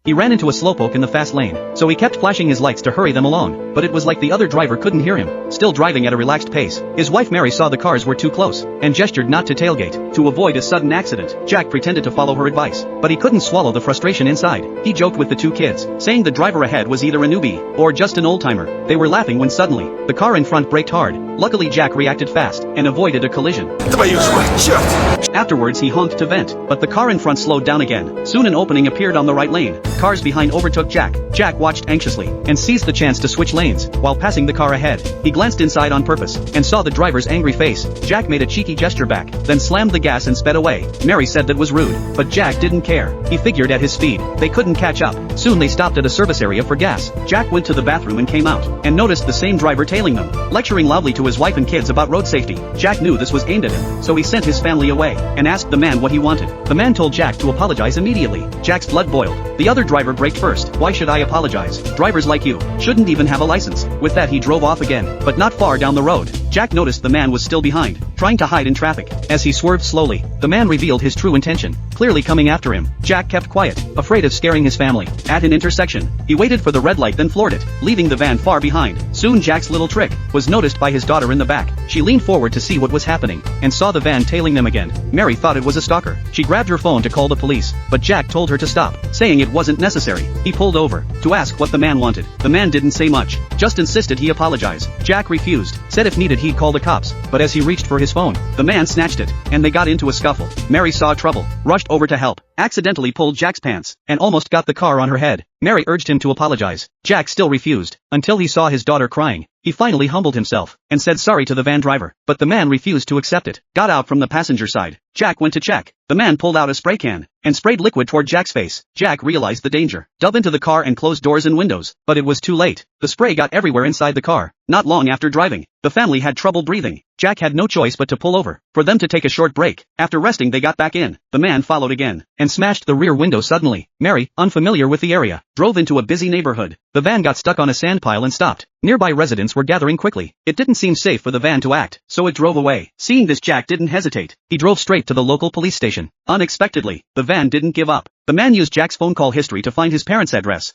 He ran into a slowpoke in the fast lane, so he kept flashing his lights to hurry them along, but it was like the other driver couldn't hear him. Still driving at a relaxed pace, his wife Mary saw the cars were too close, and gestured not to tailgate. To avoid a sudden accident, Jack pretended to follow her advice, but he couldn't swallow the frustration inside. He joked with the two kids, saying the driver ahead was either a newbie, or just an old-timer. They were laughing when suddenly, the car in front braked hard. Luckily Jack reacted fast, and avoided a collision. Твою ж мать, черт! Afterwards he honked to vent, but the car in front slowed down again. Soon an opening appeared on the right lane. Cars behind overtook Jack. Jack watched anxiously, and seized the chance to switch lanes, while passing the car ahead. He glanced inside on purpose, and saw the driver's angry face. Jack made a cheeky gesture back, then slammed the gas and sped away. Mary said that was rude, but Jack didn't care. He figured at his speed, they couldn't catch up. Soon they stopped at a service area for gas. Jack went to the bathroom and came out, and noticed the same driver tailing them, lecturing loudly to his wife and kids about road safety. Jack knew this was aimed at him, so he sent his family away, and asked the man what he wanted. The man told Jack to apologize immediately. Jack's blood boiled. The other driver braked first. Why should I apologize? Drivers like you shouldn't even have a license. With that he drove off again, but not far down the road. Jack noticed the man was still behind, trying to hide in traffic. As he swerved slowly, the man revealed his true intention, clearly coming after him. Jack kept quiet, afraid of scaring his family. At an intersection, he waited for the red light then floored it, leaving the van far behind. Soon Jack's little trick was noticed by his daughter in the back. She leaned forward to see what was happening, and saw the van tailing them again. Mary thought it was a stalker. She grabbed her phone to call the police, but Jack told her to stop, saying it wasn't necessary. He pulled over to ask what the man wanted. The man didn't say much, just insisted he apologize. Jack refused, said if needed he'd call the cops, but as he reached for his phone, the man snatched it, and they got into a scuffle. Mary saw trouble, rushed over to help, accidentally pulled Jack's pants, and almost got the car on her head. Mary urged him to apologize. Jack still refused, until he saw his daughter crying. He finally humbled himself, and said sorry to the van driver, but the man refused to accept it. Got out from the passenger side. Jack went to check. The man pulled out a spray can, and sprayed liquid toward Jack's face. Jack realized the danger, dove into the car and closed doors and windows, but it was too late. The spray got everywhere inside the car. Not long after driving, the family had trouble breathing. Jack had no choice but to pull over, for them to take a short break. After resting they got back in. The man followed again, and smashed the rear window suddenly. Mary, unfamiliar with the area, drove into a busy neighborhood. The van got stuck on a sand pile and stopped. Nearby residents were gathering quickly. It didn't seem safe for the van to act, so it drove away. Seeing this Jack didn't hesitate. He drove straight to the local police station. Unexpectedly, the van didn't give up. The man used Jack's phone call history to find his parents' address.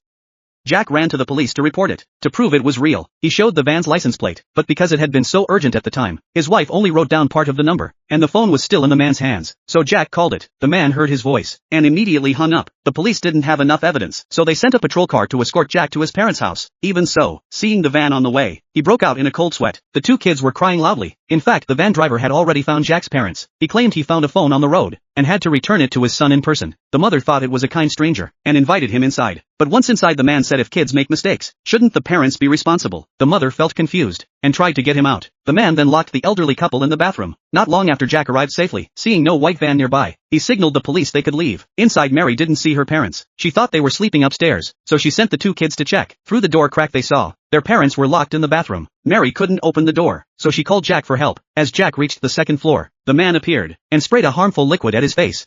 Jack ran to the police to report it. To prove it was real, he showed the van's license plate, but because it had been so urgent at the time, his wife only wrote down part of the number, and the phone was still in the man's hands. So Jack called it. The man heard his voice, and immediately hung up. The police didn't have enough evidence, so they sent a patrol car to escort Jack to his parents' house. Even so, seeing the van on the way, he broke out in a cold sweat. The two kids were crying loudly. In fact, the van driver had already found Jack's parents. He claimed he found a phone on the road, and had to return it to his son in person. The mother thought it was a kind stranger, and invited him inside. But once inside the man said if kids make mistakes, shouldn't the parents be responsible? The mother felt confused, and tried to get him out. The man then locked the elderly couple in the bathroom. Not long after Jack arrived safely, seeing no white van nearby, he signaled the police they could leave. Inside Mary didn't see her parents. She thought they were sleeping upstairs, so she sent the two kids to check. Through the door crack they saw their parents were locked in the bathroom. Mary couldn't open the door, so she called Jack for help. As Jack reached the second floor, the man appeared, and sprayed a harmful liquid at his face.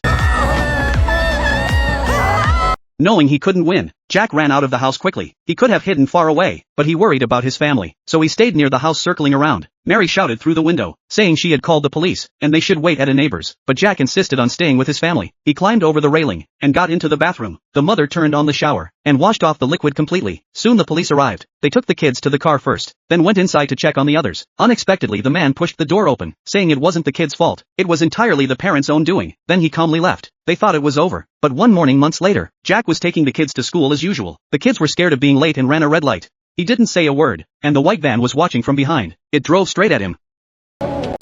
Knowing he couldn't win, Jack ran out of the house quickly. He could have hidden far away, but he worried about his family, so he stayed near the house circling around. Mary shouted through the window, saying she had called the police, and they should wait at a neighbor's, but Jack insisted on staying with his family. He climbed over the railing, and got into the bathroom. The mother turned on the shower, and washed off the liquid completely. Soon the police arrived. They took the kids to the car first, then went inside to check on the others. Unexpectedly the man pushed the door open, saying it wasn't the kids' fault. It was entirely the parents' own doing. Then he calmly left. They thought it was over. But one morning months later, Jack was taking the kids to school as usual. The kids were scared of being late and ran a red light. He didn't say a word, and the white van was watching from behind. It drove straight at him,